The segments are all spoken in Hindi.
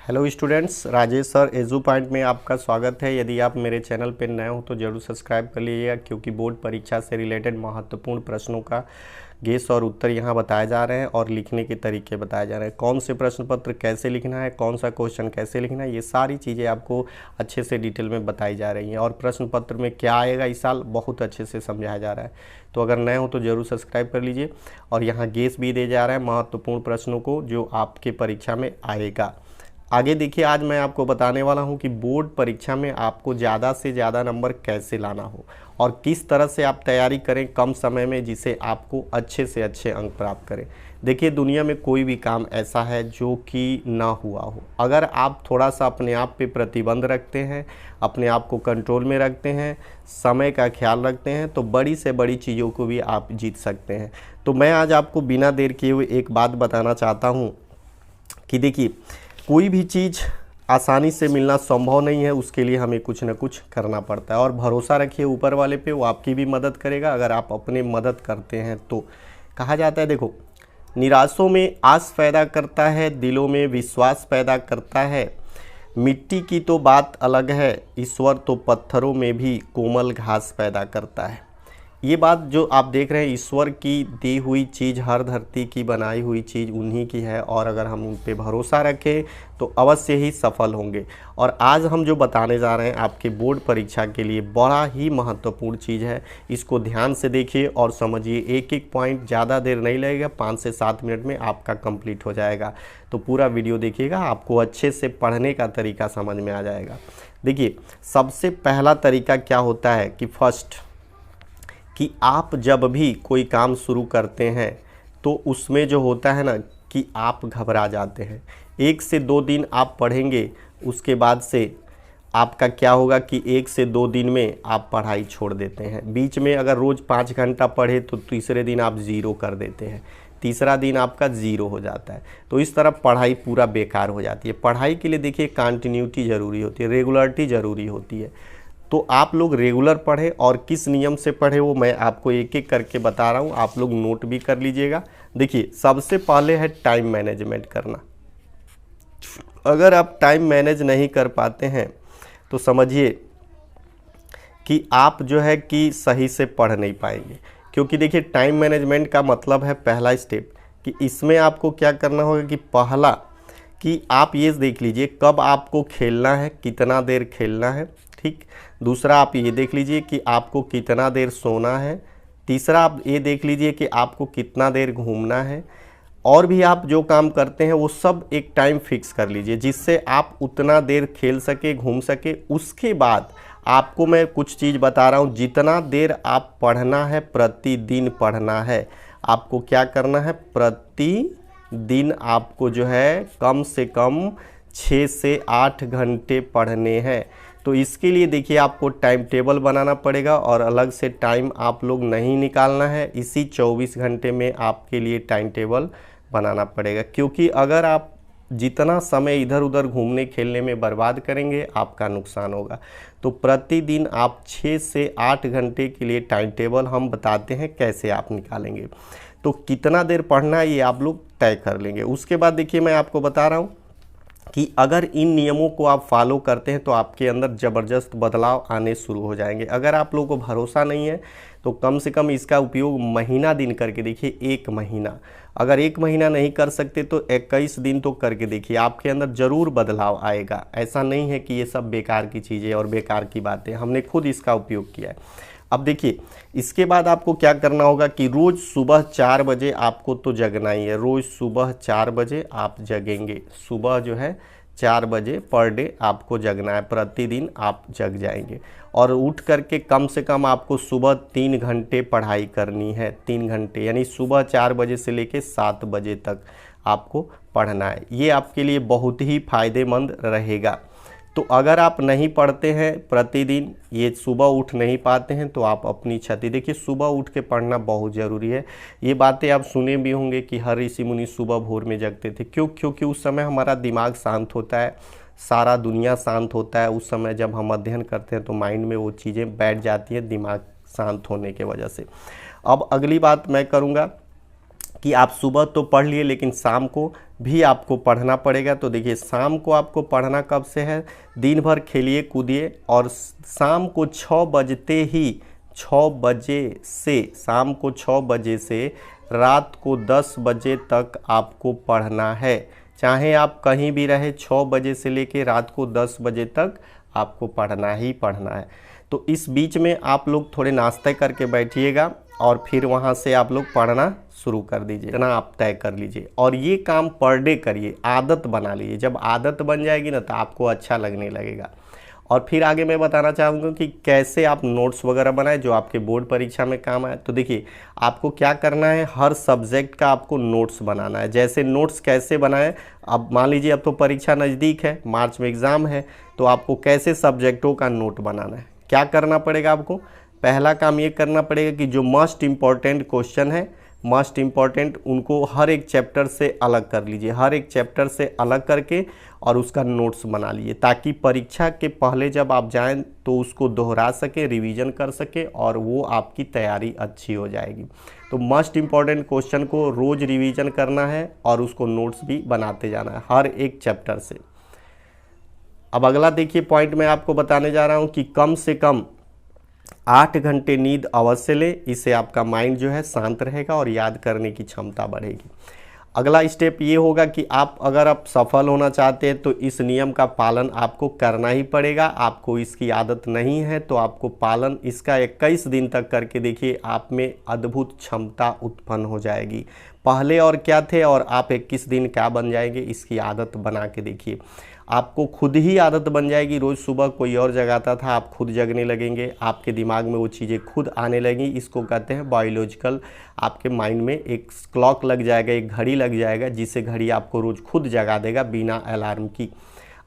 Hello students, Rajesh sir edu point में आपका स्वागत है। यदि आप मेरे चैनल पर नए हो तो ज़रूर सब्सक्राइब कर लीजिएगा, क्योंकि बोर्ड परीक्षा से रिलेटेड महत्वपूर्ण प्रश्नों का गेस और उत्तर यहाँ बताए जा रहे हैं और लिखने के तरीके बताए जा रहे हैं। कौन से प्रश्न पत्र कैसे लिखना है, कौन सा क्वेश्चन कैसे लिखना है, ये सारी चीज़ें आपको अच्छे से डिटेल में बताई जा रही हैं। और प्रश्न पत्र में क्या आएगा इस साल बहुत अच्छे से समझाया जा रहा है। तो अगर नए हो तो ज़रूर सब्सक्राइब कर लीजिए। और यहाँ गेस भी दे जा रहा है महत्वपूर्ण प्रश्नों को जो आपके परीक्षा में आएगा। आगे देखिए, आज मैं आपको बताने वाला हूं कि बोर्ड परीक्षा में आपको ज़्यादा से ज़्यादा नंबर कैसे लाना हो और किस तरह से आप तैयारी करें कम समय में, जिसे आपको अच्छे से अच्छे अंक प्राप्त करें। देखिए, दुनिया में कोई भी काम ऐसा है जो कि ना हुआ हो। अगर आप थोड़ा सा अपने आप पे प्रतिबंध रखते हैं, अपने आप को कंट्रोल में रखते हैं, समय का ख्याल रखते हैं, तो बड़ी से बड़ी चीज़ों को भी आप जीत सकते हैं। तो मैं आज आपको बिना देर किए हुए एक बात बताना चाहता हूँ कि देखिए, कोई भी चीज़ आसानी से मिलना संभव नहीं है, उसके लिए हमें कुछ ना कुछ करना पड़ता है। और भरोसा रखिए ऊपर वाले पे, वो आपकी भी मदद करेगा अगर आप अपने मदद करते हैं तो। कहा जाता है, देखो, निराशों में आस पैदा करता है, दिलों में विश्वास पैदा करता है। मिट्टी की तो बात अलग है, ईश्वर तो पत्थरों में भी कोमल घास पैदा करता है। ये बात जो आप देख रहे हैं, ईश्वर की दी हुई चीज़, हर धरती की बनाई हुई चीज़ उन्हीं की है। और अगर हम उन पे भरोसा रखें तो अवश्य ही सफल होंगे। और आज हम जो बताने जा रहे हैं आपके बोर्ड परीक्षा के लिए बड़ा ही महत्वपूर्ण चीज़ है। इसको ध्यान से देखिए और समझिए। एक एक पॉइंट ज़्यादा देर नहीं लगेगा, 5 से 7 मिनट में आपका कंप्लीट हो जाएगा। तो पूरा वीडियो देखिएगा, आपको अच्छे से पढ़ने का तरीका समझ में आ जाएगा। देखिए, सबसे पहला तरीका क्या होता है कि फर्स्ट, कि आप जब भी कोई काम शुरू करते हैं तो उसमें जो होता है ना कि आप घबरा जाते हैं। 1 से 2 दिन आप पढ़ेंगे, उसके बाद से आपका क्या होगा कि 1 से 2 दिन में आप पढ़ाई छोड़ देते हैं। बीच में अगर रोज़ 5 घंटा पढ़े तो तीसरे दिन आप ज़ीरो कर देते हैं, तीसरा दिन आपका ज़ीरो हो जाता है। तो इस तरह पढ़ाई पूरा बेकार हो जाती है। पढ़ाई के लिए देखिए कंटिन्यूटी ज़रूरी होती है, रेगुलरिटी ज़रूरी होती है। तो आप लोग रेगुलर पढ़ें, और किस नियम से पढ़े वो मैं आपको एक एक करके बता रहा हूँ, आप लोग नोट भी कर लीजिएगा। देखिए, सबसे पहले है टाइम मैनेजमेंट करना। अगर आप टाइम मैनेज नहीं कर पाते हैं तो समझिए कि आप जो है कि सही से पढ़ नहीं पाएंगे। क्योंकि देखिए, टाइम मैनेजमेंट का मतलब है पहला स्टेप कि इसमें आपको क्या करना होगा कि पहला कि आप ये देख लीजिए कब आपको खेलना है, कितना देर खेलना है, ठीक। दूसरा, आप ये देख लीजिए कि आपको कितना देर सोना है। तीसरा, आप ये देख लीजिए कि आपको कितना देर घूमना है। और भी आप जो काम करते हैं वो सब एक टाइम फिक्स कर लीजिए, जिससे आप उतना देर खेल सके, घूम सके। उसके बाद आपको मैं कुछ चीज़ बता रहा हूँ, जितना देर आप पढ़ना है, प्रतिदिन पढ़ना है। आपको क्या करना है, प्रतिदिन आपको जो है कम से कम 6 से 8 घंटे पढ़ने हैं। तो इसके लिए देखिए, आपको टाइम टेबल बनाना पड़ेगा और अलग से टाइम आप लोग नहीं निकालना है। इसी 24 घंटे में आपके लिए टाइम टेबल बनाना पड़ेगा। क्योंकि अगर आप जितना समय इधर उधर घूमने खेलने में बर्बाद करेंगे, आपका नुकसान होगा। तो प्रतिदिन आप 6 से 8 घंटे के लिए टाइम टेबल हम बताते हैं कैसे आप निकालेंगे। तो कितना देर पढ़ना है ये आप लोग तय कर लेंगे। उसके बाद देखिए, मैं आपको बता रहा हूँ कि अगर इन नियमों को आप फॉलो करते हैं तो आपके अंदर ज़बरदस्त बदलाव आने शुरू हो जाएंगे। अगर आप लोगों को भरोसा नहीं है तो कम से कम इसका उपयोग महीना दिन करके देखिए। 1 महीना, अगर 1 महीना नहीं कर सकते तो 21 दिन तो करके देखिए, आपके अंदर ज़रूर बदलाव आएगा। ऐसा नहीं है कि ये सब बेकार की चीज़ें और बेकार की बातें, हमने खुद इसका उपयोग किया है। अब देखिए, इसके बाद आपको क्या करना होगा कि रोज़ सुबह 4 बजे आपको तो जगना ही है। रोज़ सुबह 4 बजे आप जगेंगे। सुबह जो है 4 बजे पर डे आपको जगना है, प्रतिदिन आप जग जाएंगे। और उठ करके कम से कम आपको सुबह 3 घंटे पढ़ाई करनी है। 3 घंटे यानी सुबह 4 बजे से लेकर 7 बजे तक आपको पढ़ना है। ये आपके लिए बहुत ही फ़ायदेमंद रहेगा। तो अगर आप नहीं पढ़ते हैं प्रतिदिन, ये सुबह उठ नहीं पाते हैं, तो आप अपनी क्षति देखिए। सुबह उठ के पढ़ना बहुत ज़रूरी है। ये बातें आप सुने भी होंगे कि हर ऋषि मुनि सुबह भोर में जगते थे। क्योंकि उस समय हमारा दिमाग शांत होता है, सारा दुनिया शांत होता है। उस समय जब हम अध्ययन करते हैं तो माइंड में वो चीज़ें बैठ जाती हैं, दिमाग शांत होने के वजह से। अब अगली बात मैं करूँगा कि आप सुबह तो पढ़ लिए, लेकिन शाम को भी आपको पढ़ना पड़ेगा। तो देखिए शाम को आपको पढ़ना कब से है, दिन भर खेलिए कूदिए और शाम को 6 बजते ही 6 बजे से शाम को 6 बजे से रात को 10 बजे तक आपको पढ़ना है। चाहे आप कहीं भी रहे, 6 बजे से लेके रात को 10 बजे तक आपको पढ़ना ही पढ़ना है। तो इस बीच में आप लोग थोड़े नाश्ते करके बैठिएगा और फिर वहाँ से आप लोग पढ़ना शुरू कर दीजिए, इतना आप तय कर लीजिए। और ये काम पर डे करिए, आदत बना लीजिए। जब आदत बन जाएगी ना तो आपको अच्छा लगने लगेगा। और फिर आगे मैं बताना चाहूँगा कि कैसे आप नोट्स वगैरह बनाएं जो आपके बोर्ड परीक्षा में काम आए। तो देखिए आपको क्या करना है, हर सब्जेक्ट का आपको नोट्स बनाना है। जैसे नोट्स कैसे बनाएं, अब मान लीजिए अब तो परीक्षा नज़दीक है, मार्च में एग्ज़ाम है, तो आपको कैसे सब्जेक्टों का नोट बनाना है, क्या करना पड़ेगा आपको। पहला काम ये करना पड़ेगा कि जो मोस्ट इम्पॉर्टेंट क्वेश्चन है, मोस्ट इम्पॉर्टेंट, उनको हर एक चैप्टर से अलग कर लीजिए, हर एक चैप्टर से अलग करके और उसका नोट्स बना लीजिए, ताकि परीक्षा के पहले जब आप जाएं तो उसको दोहरा सके, रिवीजन कर सके और वो आपकी तैयारी अच्छी हो जाएगी। तो मोस्ट इम्पॉर्टेंट क्वेश्चन को रोज़ रिवीजन करना है और उसको नोट्स भी बनाते जाना है हर एक चैप्टर से। अब अगला देखिए पॉइंट मैं आपको बताने जा रहा हूँ कि कम से कम 8 घंटे नींद अवश्य ले, इससे आपका माइंड जो है शांत रहेगा और याद करने की क्षमता बढ़ेगी। अगला स्टेप ये होगा कि अगर आप सफल होना चाहते हैं तो इस नियम का पालन आपको करना ही पड़ेगा। आपको इसकी आदत नहीं है तो आपको पालन इसका 21 दिन तक करके देखिए, आप में अद्भुत क्षमता उत्पन्न हो जाएगी। पहले और क्या थे और आप 21 दिन क्या बन जाएंगे, इसकी आदत बना के देखिए, आपको खुद ही आदत बन जाएगी। रोज़ सुबह कोई और जगाता था, आप खुद जगने लगेंगे, आपके दिमाग में वो चीज़ें खुद आने लगेंगी। इसको कहते हैं बायोलॉजिकल, आपके माइंड में एक क्लॉक लग जाएगा, एक घड़ी लग जाएगा, जिससे घड़ी आपको रोज़ खुद जगा देगा बिना अलार्म की।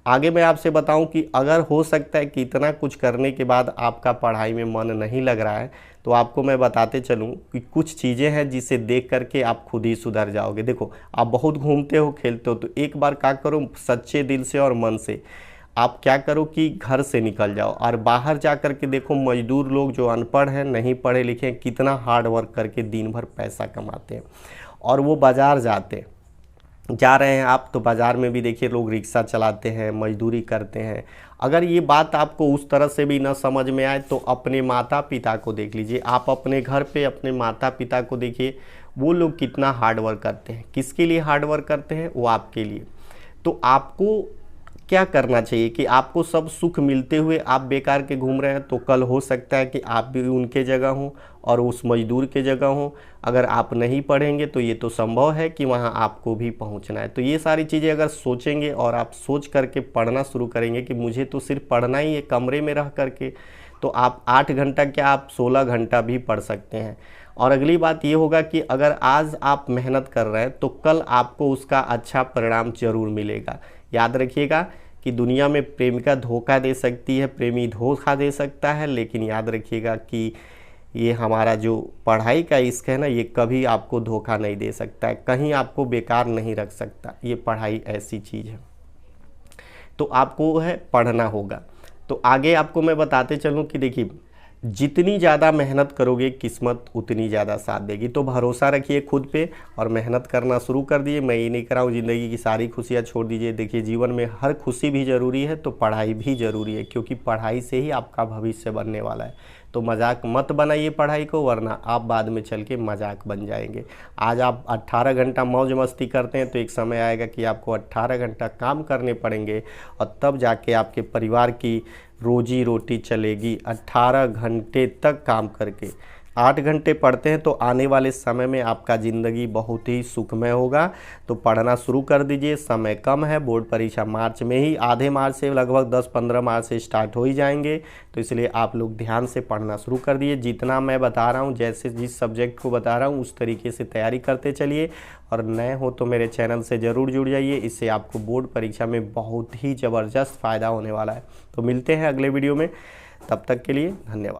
आगे मैं आपसे बताऊं कि अगर हो सकता है कि इतना कुछ करने के बाद आपका पढ़ाई में मन नहीं लग रहा है, तो आपको मैं बताते चलूं कि कुछ चीज़ें हैं जिसे देख करके आप खुद ही सुधर जाओगे। देखो आप बहुत घूमते हो, खेलते हो, तो एक बार क्या करो, सच्चे दिल से और मन से आप क्या करो कि घर से निकल जाओ और बाहर जा कर के देखो मजदूर लोग जो अनपढ़ हैं, नहीं पढ़े लिखे हैं, कितना हार्ड वर्क करके दिन भर पैसा कमाते हैं। और वो बाज़ार जा रहे हैं आप, तो बाज़ार में भी देखिए लोग रिक्शा चलाते हैं, मजदूरी करते हैं। अगर ये बात आपको उस तरह से भी ना समझ में आए तो अपने माता पिता को देख लीजिए। आप अपने घर पे अपने माता पिता को देखिए, वो लोग कितना हार्ड वर्क करते हैं। किसके लिए हार्ड वर्क करते हैं, वो आपके लिए। तो आपको क्या करना चाहिए कि आपको सब सुख मिलते हुए आप बेकार के घूम रहे हैं, तो कल हो सकता है कि आप भी उनके जगह हों और उस मजदूर के जगह हों। अगर आप नहीं पढ़ेंगे तो ये तो संभव है कि वहाँ आपको भी पहुँचना है। तो ये सारी चीज़ें अगर सोचेंगे और आप सोच करके पढ़ना शुरू करेंगे कि मुझे तो सिर्फ पढ़ना ही है कमरे में रह करके, तो आप 8 घंटा क्या, आप 16 घंटा भी पढ़ सकते हैं। और अगली बात ये होगा कि अगर आज आप मेहनत कर रहे हैं तो कल आपको उसका अच्छा परिणाम जरूर मिलेगा। याद रखिएगा कि दुनिया में प्रेमिका धोखा दे सकती है, प्रेमी धोखा दे सकता है, लेकिन याद रखिएगा कि ये हमारा जो पढ़ाई का इश्क है ना, ये कभी आपको धोखा नहीं दे सकता है, कहीं आपको बेकार नहीं रख सकता। ये पढ़ाई ऐसी चीज़ है, तो आपको है पढ़ना होगा। तो आगे आपको मैं बताते चलूँ कि देखिए जितनी ज़्यादा मेहनत करोगे किस्मत उतनी ज़्यादा साथ देगी। तो भरोसा रखिए खुद पे और मेहनत करना शुरू कर दिए। मैं ये नहीं कर रहा हूँ ज़िंदगी की सारी खुशियाँ छोड़ दीजिए। देखिए जीवन में हर खुशी भी ज़रूरी है, तो पढ़ाई भी ज़रूरी है, क्योंकि पढ़ाई से ही आपका भविष्य बनने वाला है। तो मजाक मत बनाइए पढ़ाई को, वरना आप बाद में चल के मजाक बन जाएंगे। आज आप 18 घंटा मौज मस्ती करते हैं तो एक समय आएगा कि आपको 18 घंटा काम करने पड़ेंगे और तब जाके आपके परिवार की रोजी रोटी चलेगी। 18 घंटे तक काम करके 8 घंटे पढ़ते हैं तो आने वाले समय में आपका ज़िंदगी बहुत ही सुखमय होगा। तो पढ़ना शुरू कर दीजिए, समय कम है, बोर्ड परीक्षा मार्च में ही, आधे मार्च से लगभग 10-15 मार्च से स्टार्ट हो ही जाएंगे। तो इसलिए आप लोग ध्यान से पढ़ना शुरू कर दिए। जितना मैं बता रहा हूँ, जैसे जिस सब्जेक्ट को बता रहा हूँ उस तरीके से तैयारी करते चलिए। और नए हो तो मेरे चैनल से ज़रूर जुड़ जाइए, इससे आपको बोर्ड परीक्षा में बहुत ही ज़बरदस्त फ़ायदा होने वाला है। तो मिलते हैं अगले वीडियो में, तब तक के लिए धन्यवाद।